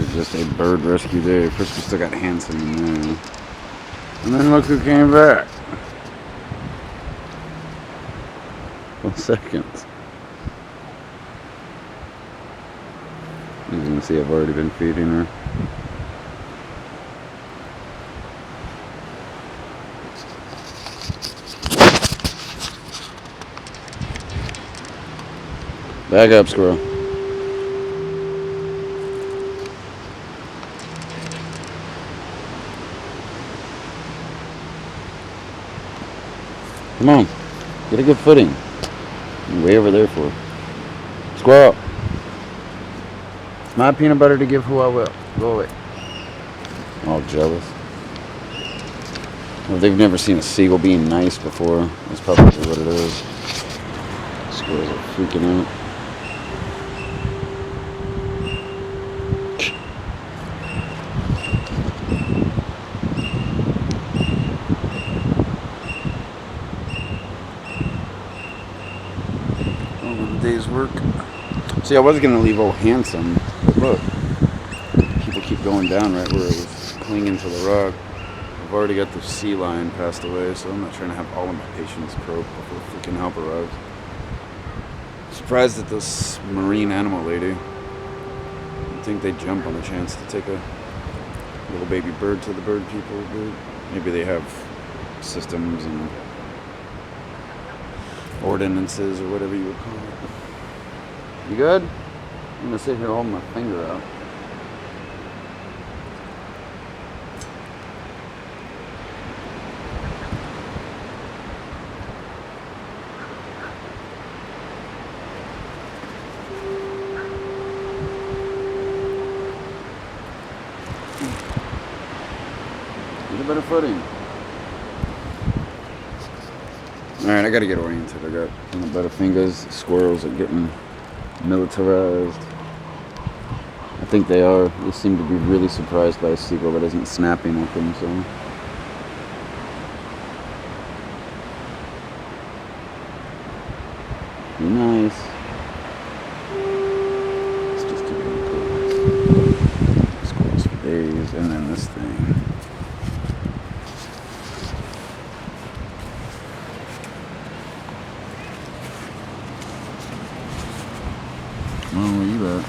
is just a bird rescue day. First we still got Hanson in there. And then look who came back. 1 second. As you can see, I've already been feeding her. Back up, squirrel. Come on. Get a good footing. You're way over there for. Squirrel. It's my peanut butter to give who I will. Go away. All jealous. Well, they've never seen a seagull being nice before. That's probably what it is. Squirrels are freaking out. Day's work. See, I was gonna leave old Handsome, but look, people keep going down right where it was clinging to the rock. I've already got the sea lion passed away, so I'm not trying to have all of my patients croak before freaking help arrives. Surprised at this marine animal lady. I think they'd jump on the chance to take a little baby bird to the bird people, but maybe they have systems and ordinances or whatever you would call it. You good? I'm gonna sit here holding my finger out. Get a better footing. Alright, I gotta get oriented. I got the Butterfingers. Squirrels are getting militarized. I think they are. They seem to be really surprised by a seagull that isn't snapping at them, so. Be nice. It's just too cool. Squirrels for days, and then this thing. Oh, where you at?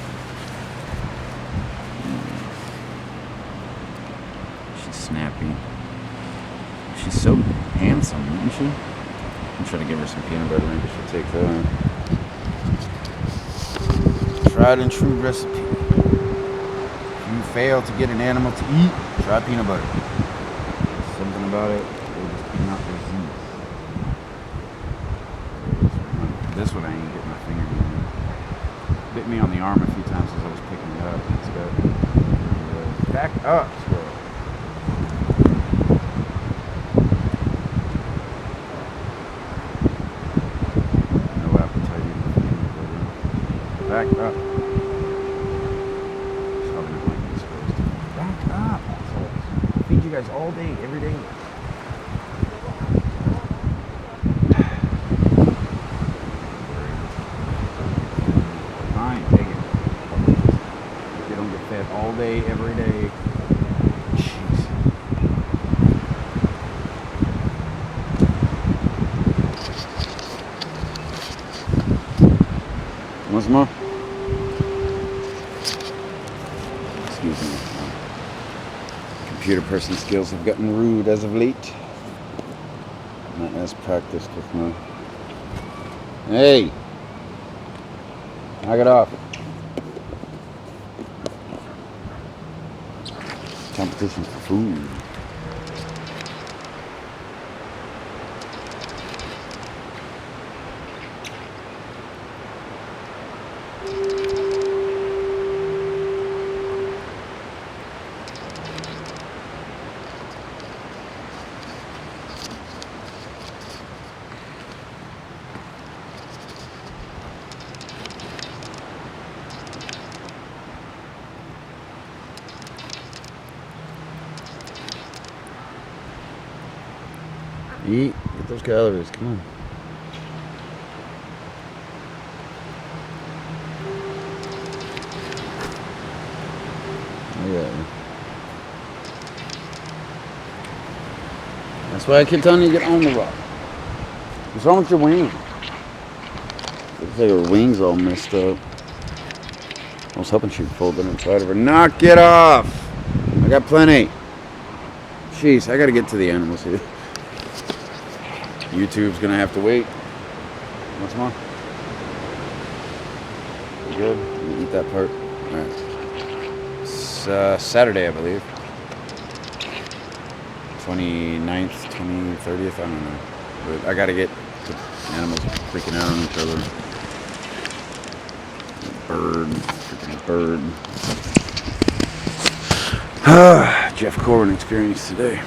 She's snappy. She's so handsome, isn't she? I'm trying to give her some peanut butter. Maybe she'll take that. Tried and true recipe. If you fail to get an animal to eat, try peanut butter. Something about it, they just cannot resist. This one I ain't getting my finger in. Bit me on the arm a few times as I was picking it up. It's good. Back up, squirrel. No appetite even. Back up. Stubborn like these squirrels. Back up. I feed you guys all day, every day. All day, every day. Jeez. Once more. Excuse me. Computer person skills have gotten rude as of late. Not as practiced with my. Hey! Knock it off. Competition for food. Eat. Get those calories. Come on. Yeah. That's why I keep telling you to get on the rock. What's wrong with your wings? Looks like her wings all messed up. I was hoping she'd fold it inside of her. Knock it off! I got plenty. Jeez, I gotta get to the animals here. YouTube's gonna have to wait. What's more? You good? You eat that part? Alright. It's Saturday, I believe. 29th, 30th, I don't know. But I gotta get to animals freaking out on each other. Freaking bird. Jeff Corbin experience today.